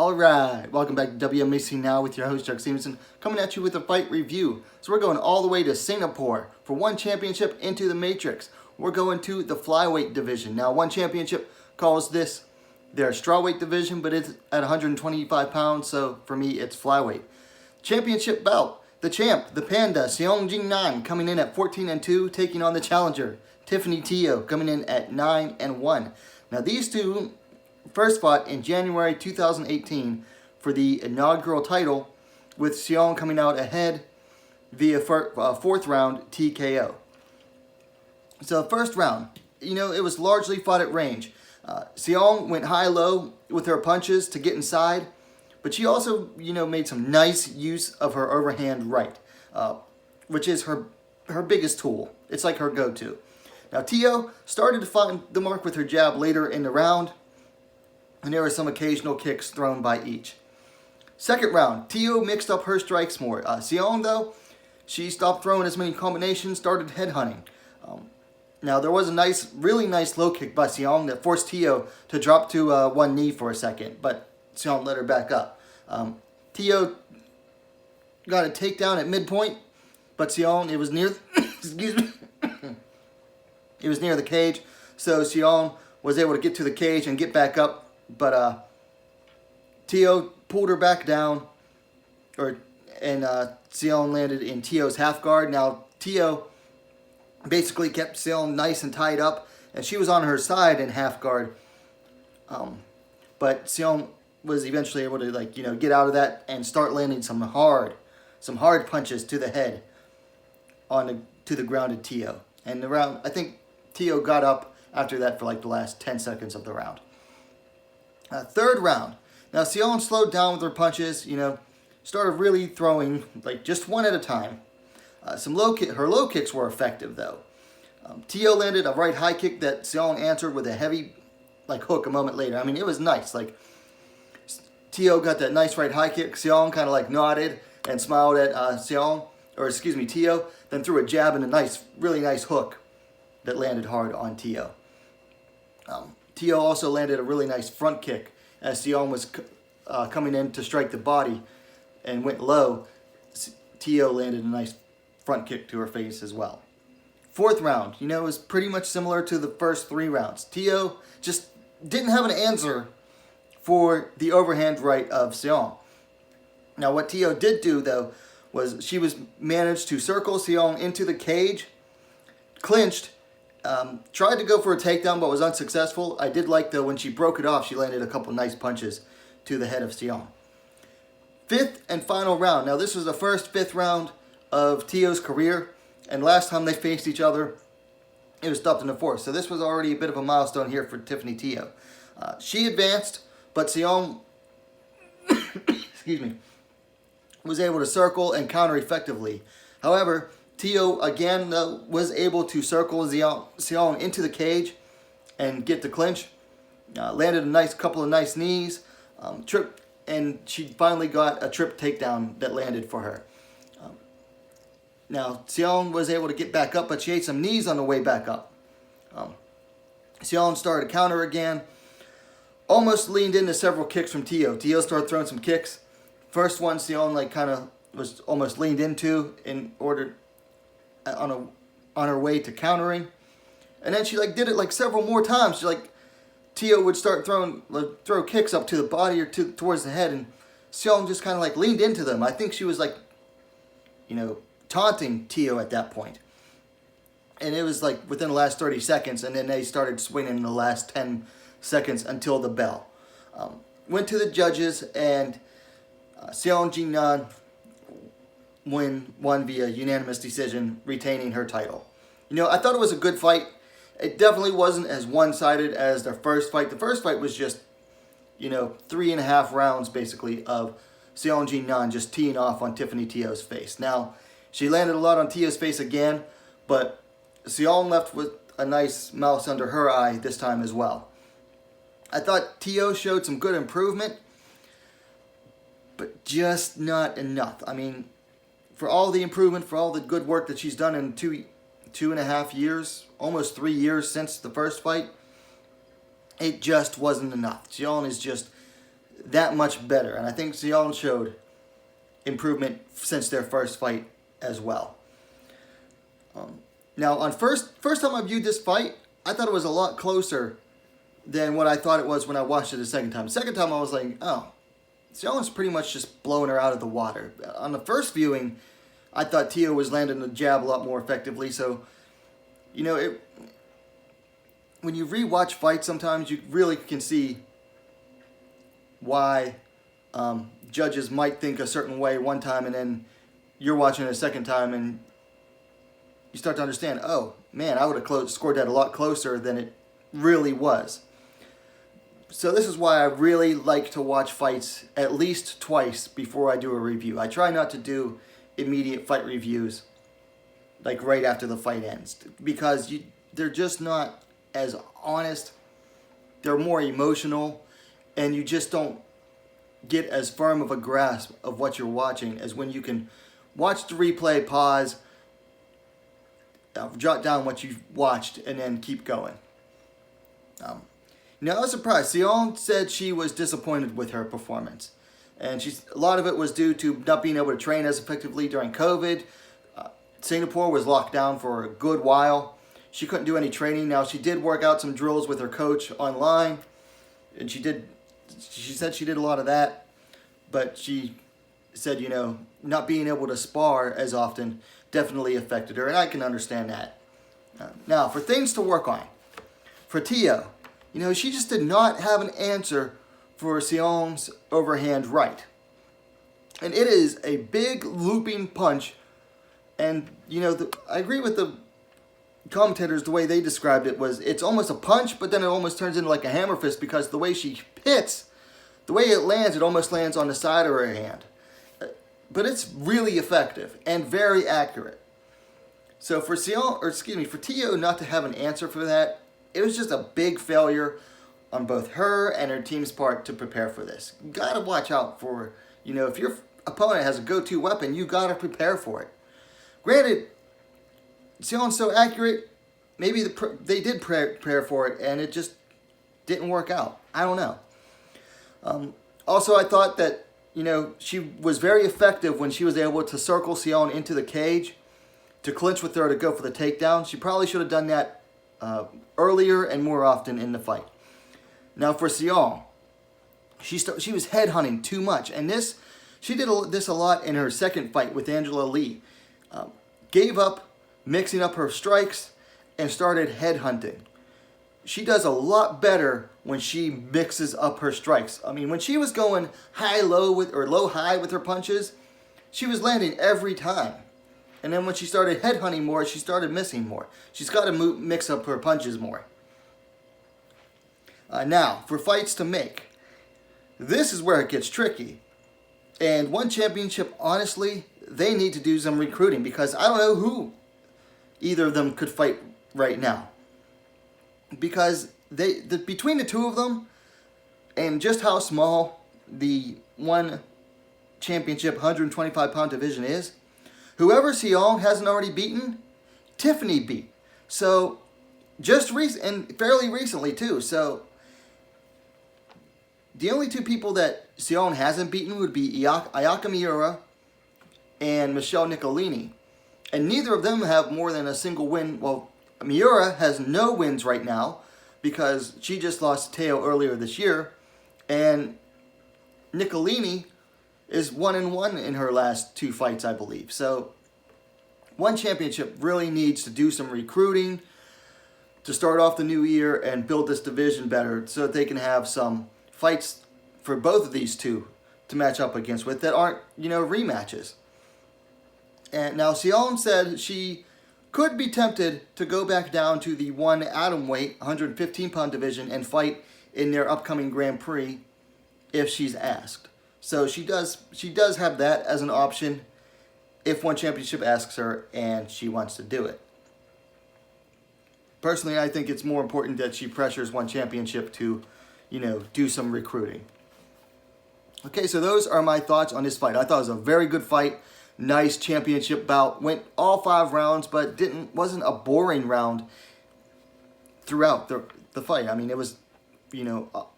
Alright, welcome back to WMMA Now with your host Chuck Stevenson, coming at you with a fight review. So we're going all the way to Singapore for one championship into the Matrix. We're going to the flyweight division. Now, one championship calls this their strawweight division, but it's at 125 pounds, so for me it's flyweight. Championship belt, the champ, the panda, Xiong Jingnan, coming in at 14-2, taking on the challenger, Tiffany Teo, coming in at 9-1. Now these two first fought in January 2018 for the inaugural title, with Xiong coming out ahead via fourth round TKO. So first round, it was largely fought at range. Xiong went high-low with her punches to get inside, but she also, made some nice use of her overhand right, which is her biggest tool. It's like her go-to. Now Teo started to find the mark with her jab later in the round, and there were some occasional kicks thrown by each. Second round, Teo mixed up her strikes more. Xiong, though, she stopped throwing as many combinations, started headhunting. Now, there was a really nice low kick by Xiong that forced Teo to drop to one knee for a second, but Xiong let her back up. Teo got a takedown at midpoint, but Xiong, it was near, excuse me, it was near the cage, so Xiong was able to get to the cage and get back up. But Teo pulled her back down, and Xiong landed in Teo's half guard. Now Teo basically kept Xiong nice and tied up, and she was on her side in half guard. But Xiong was eventually able to get out of that and start landing some hard punches to the head to the grounded Teo. And the round, I think Teo got up after that for the last 10 seconds of the round. Third round. Now Xiong slowed down with her punches, started really throwing just one at a time. Her low kicks were effective though. Teo landed a right high kick that Xiong answered with a heavy hook a moment later. I mean, it was nice. Teo got that nice right high kick. Xiong kind of nodded and smiled at Teo, then threw a jab and a really nice hook that landed hard on Teo. Teo also landed a really nice front kick as Xiong was coming in to strike the body and went low. Teo landed a nice front kick to her face as well. Fourth round, it was pretty much similar to the first three rounds. Teo just didn't have an answer for the overhand right of Xiong. Now what Teo did do though was she managed to circle Xiong into the cage, clinched, tried to go for a takedown but was unsuccessful. I did like though when she broke it off, she landed a couple nice punches to the head of Xiong. Fifth and final round. Now this was the first fifth round of Teo's career, and last time they faced each other, it was stopped in the fourth. So this was already a bit of a milestone here for Tiffany Teo. She advanced, but Xiong excuse me, was able to circle and counter effectively. However, Teo again was able to circle Xiong into the cage and get the clinch. Landed a couple of nice knees, tripped, and she finally got a trip takedown that landed for her. Now Xiong was able to get back up, but she ate some knees on the way back up. Xiong started to counter again, almost leaned into several kicks from Teo. Teo started throwing some kicks. First one Xiong kind of was almost leaned into in order on her way to countering, and then she did it several more times. Teo would start throw kicks up to the body or towards the head, and Xiong just kind of leaned into them. I think she was taunting Teo at that point, and it was within the last 30 seconds, and then they started swinging in the last 10 seconds until the bell went to the judges, and Xiong Jingnan won via unanimous decision, retaining her title. I thought it was a good fight. It definitely wasn't as one-sided as the first fight. The first fight was just, 3.5 rounds, basically, of Xiong Jingnan just teeing off on Tiffany Teo's face. Now, she landed a lot on Teo's face again, but Xiong left with a nice mouse under her eye this time as well. I thought Teo showed some good improvement, but just not enough. I mean, for all the improvement, for all the good work that she's done in 2.5 years, almost 3 years since the first fight, it just wasn't enough. Xiong is just that much better. And I think Xiong showed improvement since their first fight as well. Now, on first time I viewed this fight, I thought it was a lot closer than what I thought it was when I watched it the second time. Second time, I was like, oh, Xiong's pretty much just blowing her out of the water. On the first viewing, I thought Teo was landing the jab a lot more effectively. So, you know, when you rewatch fights, sometimes you really can see why judges might think a certain way one time, and then you're watching it a second time, and you start to understand, oh, man, I would have scored that a lot closer than it really was. So this is why I really like to watch fights at least twice before I do a review. I try not to do immediate fight reviews like right after the fight ends, because they're just not as honest. They're more emotional, and you just don't get as firm of a grasp of what you're watching as when you can watch the replay, pause, jot down what you've watched, and then keep going. Now, I was surprised. Xiong said she was disappointed with her performance. And a lot of it was due to not being able to train as effectively during COVID. Singapore was locked down for a good while. She couldn't do any training. Now, she did work out some drills with her coach online. And she said she did a lot of that. But she said, you know, not being able to spar as often definitely affected her. And I can understand that. Now, for things to work on. For Teo, you know, she just did not have an answer for Xiong's overhand right. And it is a big looping punch. And, you know, I agree with the commentators, the way they described it was it's almost a punch, but then it almost turns into like a hammer fist, because the way she hits, the way it lands, it almost lands on the side of her hand. But it's really effective and very accurate. So for Teo not to have an answer for that, it was just a big failure on both her and her team's part to prepare for this. You gotta watch out for, you know, if your opponent has a go-to weapon, you gotta prepare for it. Granted, Xiong's so accurate, maybe they did prepare for it and it just didn't work out. I don't know. Also, I thought that, you know, she was very effective when she was able to circle Xiong into the cage to clinch with her to go for the takedown. She probably should have done that earlier and more often in the fight. Now for Xiong, she was headhunting too much, and she did this a lot in her second fight with Angela Lee. Gave up mixing up her strikes and started headhunting. She does a lot better when she mixes up her strikes. I mean, when she was going high-low or low-high with her punches, she was landing every time. And then when she started headhunting more, she started missing more. She's got to mix up her punches more. Now, for fights to make, this is where it gets tricky. And One Championship, honestly, they need to do some recruiting, because I don't know who either of them could fight right now. Because between the two of them, and just how small the One Championship 125-pound division is, whoever Xiong hasn't already beaten, Tiffany beat. So, and fairly recently too. So, the only two people that Xiong hasn't beaten would be Ayaka Miura and Michelle Nicolini. And neither of them have more than a single win. Well, Miura has no wins right now because she just lost to Teo earlier this year. And Nicolini is 1-1 in her last two fights, I believe. So, One Championship really needs to do some recruiting to start off the new year and build this division better so that they can have some fights for both of these two to match up against with that aren't, you know, rematches. And now Xiong said she could be tempted to go back down to the one atom weight, 115-pound division and fight in their upcoming Grand Prix if she's asked. So she does have that as an option if One Championship asks her and she wants to do it. Personally, I think it's more important that she pressures One Championship to, you know, do some recruiting. Okay, so those are my thoughts on this fight. I thought it was a very good fight. Nice championship bout. Went all 5 rounds, but wasn't a boring round throughout the fight. I mean, it was, you know,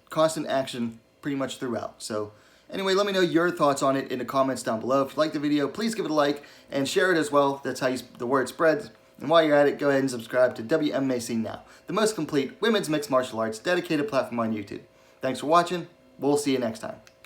constant action pretty much throughout. So anyway, let me know your thoughts on it in the comments down below. If you like the video, please give it a like and share it as well. That's how the word spreads. And while you're at it, go ahead and subscribe to WMMA Scene Now, the most complete women's mixed martial arts dedicated platform on YouTube. Thanks for watching. We'll see you next time.